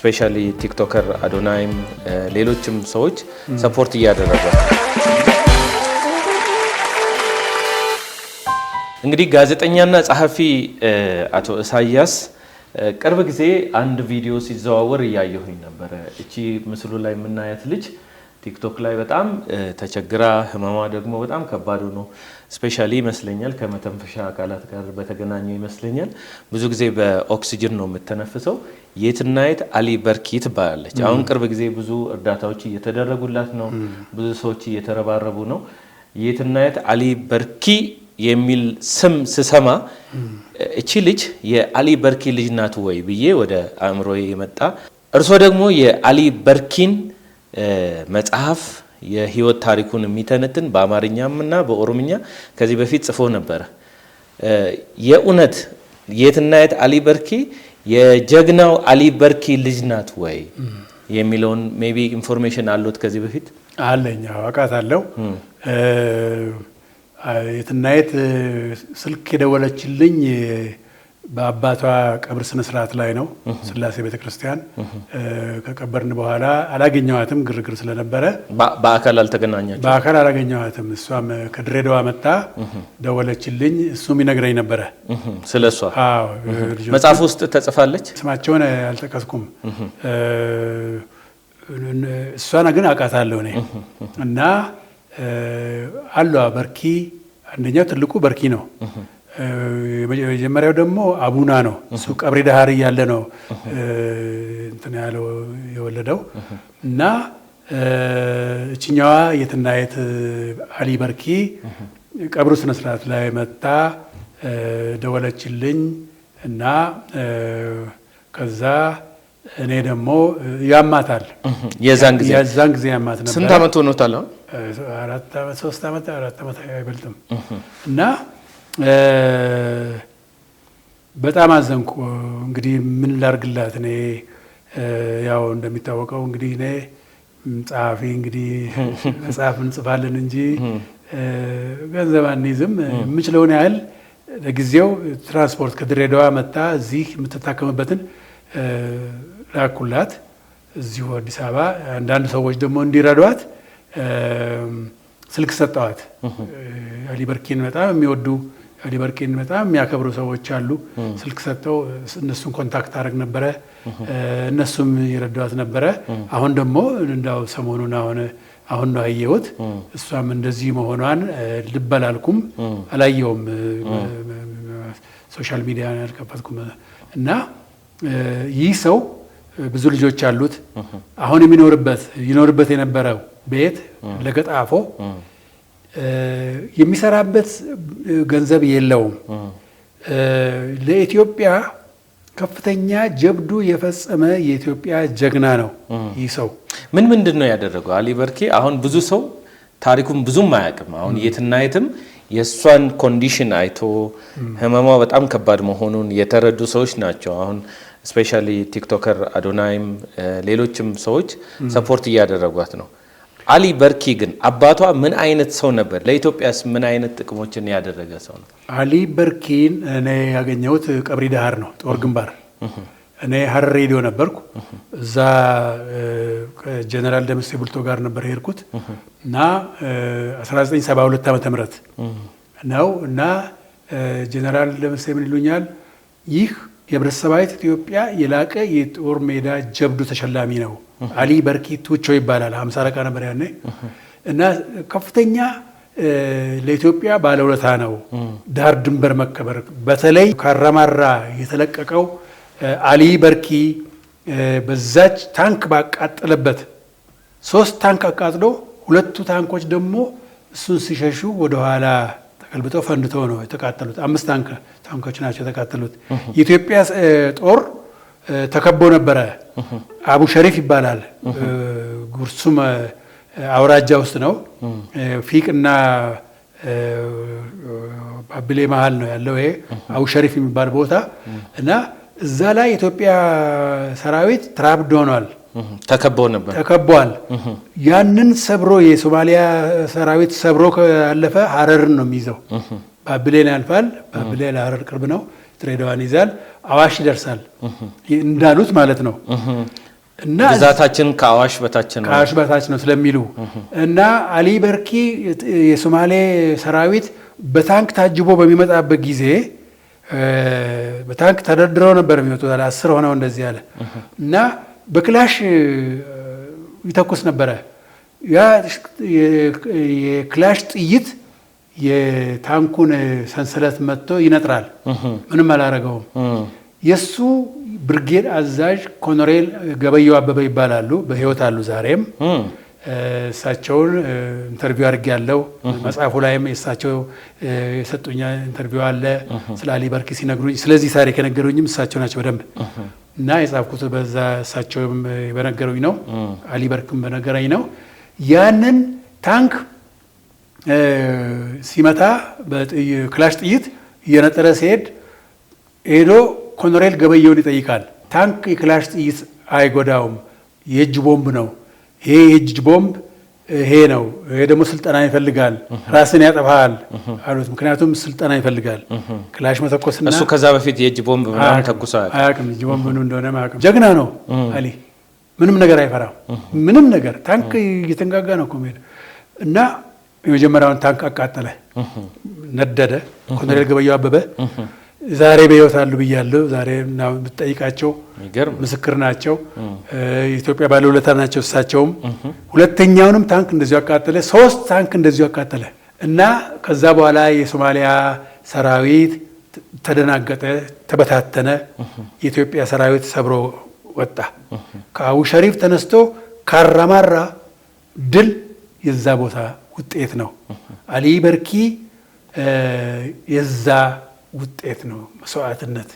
ስፔሻሊ ቲክቶከር አዶናይም ሌሎችም ሰዎች ሰፖርት እያደረጉ እንግዲህ ጋዜጠኛና ጸሐፊ አቶ ኢሳያስ ቅርብ ጊዜ አንድ ቪዲዮ ሲዘዋወር ያየሁኝ ነበር። እቺ ምስሉ ላይ የምናያት ልጅ ቲክቶክ ላይ በጣም ተቸግራ ህመሟ ደግሞ በጣም ከባድ ነው። ስፔሻሊ ይመስለኛል ከመተንፈሻ አካላት ጋር በተገናኘ ይመስለኛል ብዙ ጊዜ በኦክሲጅን ነው የምትተነፍሰው። የትናየት አሊ በርኪ ትባላለች። አሁን ቅርብ ጊዜ ብዙ እርዳታዎች እየተደረጉላት ነው። ብዙ ሰዎች እየተረባረቡ ነው። የትናየት አሊ በርኪ የሚል ስም ስሰማ እቺ ልጅ የአሊ በርኪ ልጅ ናት ወይ ብዬ ወደ አእምሮዬ የመጣ እርሶ ደግሞ የአሊ በርኪን መጽሐፍ የህይወት ታሪኩን የሚተነትን በአማርኛምና በኦሮምኛ ከዚህ በፊት ጽፎ ነበር። የኡነት የትናየት አሊ በርኪ የጀግናው አሊ በርኪ ልጅ ናት ወይ የሚለውን ሜቢ ኢንፎርሜሽን አሉት ከዚህ በፊት? አለኝ፣ አውቃታለሁ። የትናየት ስልክ የደወለችልኝ በአባቷ ቀብር ስነ ስርዓት ላይ ነው። ስላሴ ቤተክርስቲያን ከቀበርን በኋላ አላገኘዋትም፣ ግርግር ስለነበረ በአካል አልተገናኛችሁም? በአካል አላገኘዋትም። እሷም ከድሬዳዋ መጣ ደወለችልኝ። እሱም ይነግረኝ ነበረ ስለሷ። አዎ፣ መጽሐፍ ውስጥ ተጽፋለች። ስማቸውን አልጠቀስኩም። እሷን ግን አውቃታለሁ እኔ እና አሏ በርኪ። አንደኛው ትልቁ በርኪ ነው። የመጀመሪያው ደግሞ አቡና ነው። እሱ ቀብሪ ዳሃር እያለ ነው እንትን ያለው የወለደው። እና እችኛዋ የትናየት አሊ በርኪ ቀብሩ ስነ ስርዓት ላይ መጣ ደወለችልኝ እና ከዛ እኔ ደግሞ ያማታል። የዛን ጊዜ ያማት ነበር። ስንት አመት ሆኖታል? 4 ዓመት 3 ዓመት 4 ዓመት አይበልጥም። እና በጣም አዘንኩ። እንግዲህ ምን ላርግላት እኔ ያው እንደሚታወቀው እንግዲህ እኔ ጸሐፊ እንግዲህ መጽሐፍ እንጽፋለን እንጂ ገንዘብ አንይዝም። የምችለውን ያህል ለጊዜው ትራንስፖርት ከድሬዳዋ መጣ እዚህ የምትታከምበትን ላኩላት እዚሁ አዲስ አበባ። አንዳንድ ሰዎች ደግሞ እንዲረዷት ስልክ ሰጠዋት። አሊ በርኪን በጣም የሚወዱ አሊ በርኪን በጣም የሚያከብሩ ሰዎች አሉ። ስልክ ሰጠው፣ እነሱን ኮንታክት አደረግ ነበረ። እነሱም ይረዷት ነበረ። አሁን ደግሞ እንዳው ሰሞኑን አሁን ነው አየሁት። እሷም እንደዚህ መሆኗን ልብ አላልኩም፣ አላየውም። ሶሻል ሚዲያ አልከፈትኩም። እና ይህ ሰው ብዙ ልጆች አሉት። አሁን ይኖርበት የነበረው ቤት ለገጣፎ የሚሰራበት ገንዘብ የለውም። ለኢትዮጵያ ከፍተኛ ጀብዱ የፈጸመ የኢትዮጵያ ጀግና ነው ይህ ሰው። ምንድን ነው ያደረገው አሊ በርኪ? አሁን ብዙ ሰው ታሪኩን ብዙም አያውቅም። አሁን የትናየትም የእሷን ኮንዲሽን አይቶ ህመሟ በጣም ከባድ መሆኑን የተረዱ ሰዎች ናቸው። አሁን ስፔሻሊ ቲክቶከር አዶናይም ሌሎችም ሰዎች ሰፖርት እያደረጓት ነው። አሊ በርኪ ግን አባቷ ምን አይነት ሰው ነበር? ለኢትዮጵያስ ምን አይነት ጥቅሞችን ያደረገ ሰው ነው? አሊ በርኪን እኔ ያገኘሁት ቀብሪ ዳሃር ነው፣ ጦር ግንባር። እኔ ሀረር ሬዲዮ ነበርኩ። እዛ ጀነራል ደምሴ ቡልቶ ጋር ነበር የሄድኩት እና 1972 ዓመተ ምህረት ነው። እና ጀነራል ደምሴ ምን ይሉኛል፣ ይህ የህብረተሰባዊት ኢትዮጵያ የላቀ የጦር ሜዳ ጀብዱ ተሸላሚ ነው፣ አሊ በርኪ ቱቾ ይባላል። 50 አለቃ ነበር ያኔ። እና ከፍተኛ ለኢትዮጵያ ባለውለታ ነው። ዳር ድንበር መከበር፣ በተለይ ካራማራ የተለቀቀው አሊ በርኪ በዛች ታንክ ባቃጠለበት 3 ታንክ አቃጥሎ 2 ታንኮች ደግሞ እሱን ሲሸሹ ወደኋላ ተገልብጠው ፈንድተው ነው የተቃጠሉት። 5 ታንኮች ናቸው የተቃጠሉት። የኢትዮጵያ ጦር ተከቦ ነበረ። አቡ ሸሪፍ ይባላል። ጉርሱም አውራጃ ውስጥ ነው። ፊቅና ባብሌ መሃል ነው ያለው ይሄ አቡ ሸሪፍ የሚባል ቦታ። እና እዛ ላይ የኢትዮጵያ ሰራዊት ትራፕድ ሆኗል፣ ተከቧል። ያንን ሰብሮ የሶማሊያ ሰራዊት ሰብሮ ካለፈ ሀረርን ነው የሚይዘው። ባብሌን ያልፋል። ባብሌ ለሀረር ቅርብ ነው። ድሬዳዋን ይዛል፣ አዋሽ ይደርሳል እንዳሉት ማለት ነው። እና ግዛታችን ከአዋሽ በታች ነው ስለሚሉ እና አሊ በርኪ የሶማሌ ሰራዊት በታንክ ታጅቦ በሚመጣበት ጊዜ በታንክ ተደርድረው ነበር የሚወጡት 10 ሆነው እንደዚህ ያለ እና በክላሽ ይተኩስ ነበረ። ያ የክላሽ ጥይት የታንኩን ሰንሰለት መጥቶ ይነጥራል። ምንም አላረገውም። የሱ ብርጌድ አዛዥ ኮሎኔል ገበየው አበበ ይባላሉ። በህይወት አሉ ዛሬም። እሳቸውን ኢንተርቪው አድርጌያለሁ። መጽሐፉ ላይም የእሳቸው የሰጡኝ ኢንተርቪው አለ። ስለ አሊ በርኪ ሲነግሩኝ ስለዚህ ታሪክ የነገሩኝም እሳቸው ናቸው በደንብ እና የጻፍኩት በዛ እሳቸውም በነገሩኝ ነው። አሊ በርኪም በነገረኝ ነው። ያንን ታንክ ሲመታ በክላሽ ጥይት እየነጠረ ሲሄድ ሄዶ ኮሎኔል ገበየውን ይጠይቃል። ታንክ የክላሽ ጥይት አይጎዳውም፣ የእጅ ቦምብ ነው። ይሄ የእጅ ቦምብ ይሄ ነው። ይሄ ደግሞ ስልጠና ይፈልጋል፣ ራስን ያጠፋል አሉት። ምክንያቱም ስልጠና ይፈልጋል ክላሽ መተኮስና እሱ ከዛ በፊት የእጅ ቦምብ ምናምን ተኩሶ አያውቅም። እጅ ቦምብ ምን እንደሆነ አያውቅም። ጀግና ነው አሊ። ምንም ነገር አይፈራም። ምንም ነገር ታንክ እየተንጋጋ ነው እኮ የሚሄድ እና የመጀመሪያውን ታንክ አቃጠለ፣ ነደደ። ኮሎኔል ገበየው አበበ ዛሬ በህይወት አሉ ብያለሁ። ዛሬ ብትጠይቃቸው ምስክር ናቸው። የኢትዮጵያ ባለውለታ ናቸው እሳቸውም። ሁለተኛውንም ታንክ እንደዚሁ አቃጠለ። 3 ታንክ እንደዚሁ አቃጠለ እና ከዛ በኋላ የሶማሊያ ሰራዊት ተደናገጠ፣ ተበታተነ። የኢትዮጵያ ሰራዊት ሰብሮ ወጣ። ከአቡ ሸሪፍ ተነስቶ ካራማራ ድል የዛ ቦታ ውጤት ነው። አሊ በርኪ የዛ ውጤት ነው መስዋዕትነት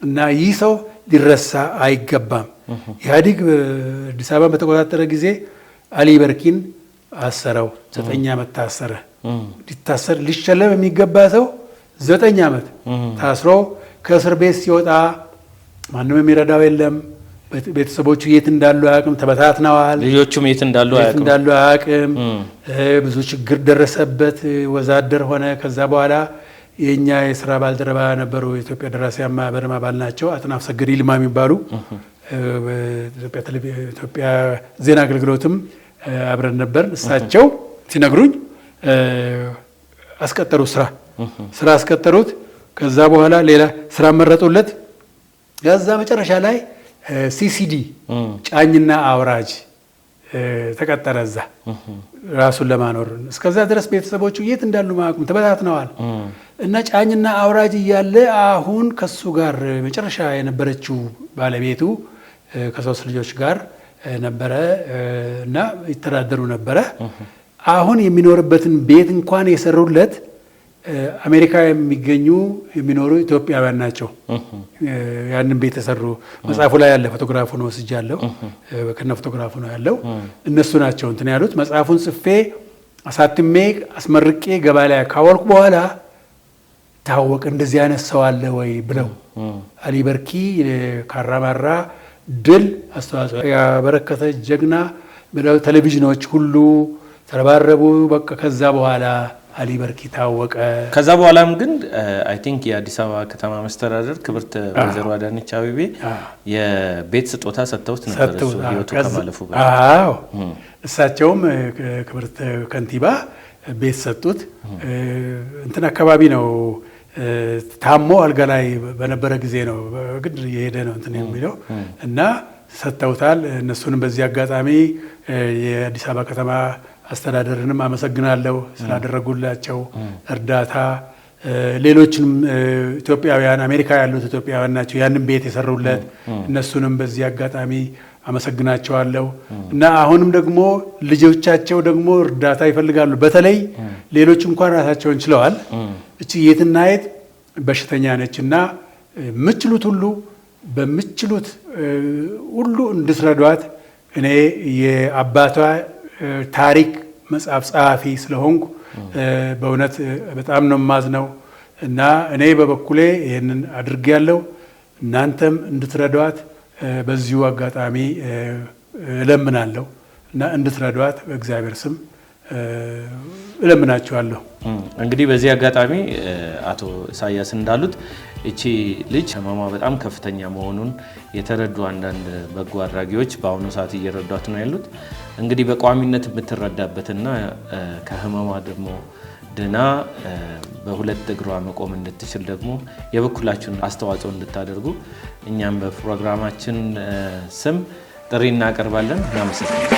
እና ይህ ሰው ሊረሳ አይገባም። ኢህአዴግ አዲስ አበባን በተቆጣጠረ ጊዜ አሊ በርኪን አሰረው። 9 ዓመት ታሰረ። ሊታሰር ሊሸለም የሚገባ ሰው 9 ዓመት ታስሮ ከእስር ቤት ሲወጣ ማንም የሚረዳው የለም። ቤተሰቦቹ የት እንዳሉ አያውቅም፣ ተበታትነዋል። ልጆቹም የት እንዳሉ አያውቅም። ብዙ ችግር ደረሰበት። ወዛደር ሆነ። ከዛ በኋላ የኛ የስራ ባልደረባ ነበሩ። የኢትዮጵያ ደራሲያን ማህበር አባል ናቸው። አጥናፍ ሰገድ ይልማ የሚባሉ ኢትዮጵያ ዜና አገልግሎትም አብረን ነበር። እሳቸው ሲነግሩኝ አስቀጠሩ ስራ አስቀጠሩት። ከዛ በኋላ ሌላ ስራ መረጡለት። ከዛ መጨረሻ ላይ ሲሲዲ ጫኝና አውራጅ ተቀጠረ እዛ ራሱን ለማኖር። እስከዛ ድረስ ቤተሰቦቹ የት እንዳሉ ማቁም ተበታትነዋል እና ጫኝና አውራጅ እያለ አሁን ከሱ ጋር መጨረሻ የነበረችው ባለቤቱ ከ3 ልጆች ጋር ነበረ እና ይተዳደሩ ነበረ። አሁን የሚኖርበትን ቤት እንኳን የሰሩለት አሜሪካ የሚኖሩ ኢትዮጵያውያን ናቸው። ያንን ቤት የሰሩ መጽሐፉ ላይ ያለ ፎቶግራፉ ነው ወስጃለሁ። ከነ ፎቶግራፉ ነው ያለው። እነሱ ናቸው እንትን ያሉት። መጽሐፉን ጽፌ አሳትሜ አስመርቄ ገበያ ላይ ካወልኩ በኋላ ታወቀ እንደዚህ አይነት ሰው አለ ወይ ብለው አሊ በርኪ ካራማራ ድል አስተዋጽኦ ያበረከተ ጀግና ብለው ቴሌቪዥኖች ሁሉ ተረባረቡ። በቃ ከዛ በኋላ አሊ በርኪ ታወቀ። ከዛ በኋላም ግን አይ ቲንክ የአዲስ አበባ ከተማ መስተዳድር ክብርት ወይዘሮ አዳነች አቤቤ የቤት ስጦታ ሰጥተውት ነበር እሱ ህይወቱ ከማለፉ ጋር። አዎ እሳቸውም ክብርት ከንቲባ ቤት ሰጡት። እንትን አካባቢ ነው ታሞ አልጋ ላይ በነበረ ጊዜ ነው ግድ የሄደ ነው እንትን የሚለው እና ሰጥተውታል። እነሱንም በዚህ አጋጣሚ የአዲስ አበባ ከተማ አስተዳደርንም አመሰግናለሁ ስላደረጉላቸው እርዳታ። ሌሎችንም ኢትዮጵያውያን አሜሪካ ያሉት ኢትዮጵያውያን ናቸው ያንን ቤት የሰሩለት። እነሱንም በዚህ አጋጣሚ አመሰግናቸዋለሁ እና አሁንም ደግሞ ልጆቻቸው ደግሞ እርዳታ ይፈልጋሉ። በተለይ ሌሎች እንኳን ራሳቸውን ችለዋል። እቺ የትናየት በሽተኛ ነችና የምትችሉት ሁሉ በምትችሉት ሁሉ እንድትረዷት እኔ የአባቷ ታሪክ መጽሐፍ ጸሐፊ ስለሆንኩ በእውነት በጣም ነው የማዝነው እና እኔ በበኩሌ ይሄንን አድርጌያለሁ። እናንተም እንድትረዷት በዚሁ አጋጣሚ እለምናለሁ እና እንድትረዷት በእግዚአብሔር ስም እለምናችኋለሁ። እንግዲህ በዚህ አጋጣሚ አቶ ኢሳያስ እንዳሉት እቺ ልጅ ህመሟ በጣም ከፍተኛ መሆኑን የተረዱ አንዳንድ በጎ አድራጊዎች በአሁኑ ሰዓት እየረዷት ነው ያሉት። እንግዲህ በቋሚነት የምትረዳበትና ከህመሟ ደግሞ ድና በሁለት እግሯ መቆም እንድትችል ደግሞ የበኩላችሁን አስተዋጽኦ እንድታደርጉ እኛም በፕሮግራማችን ስም ጥሪ እናቀርባለን። እናመሰግናለን።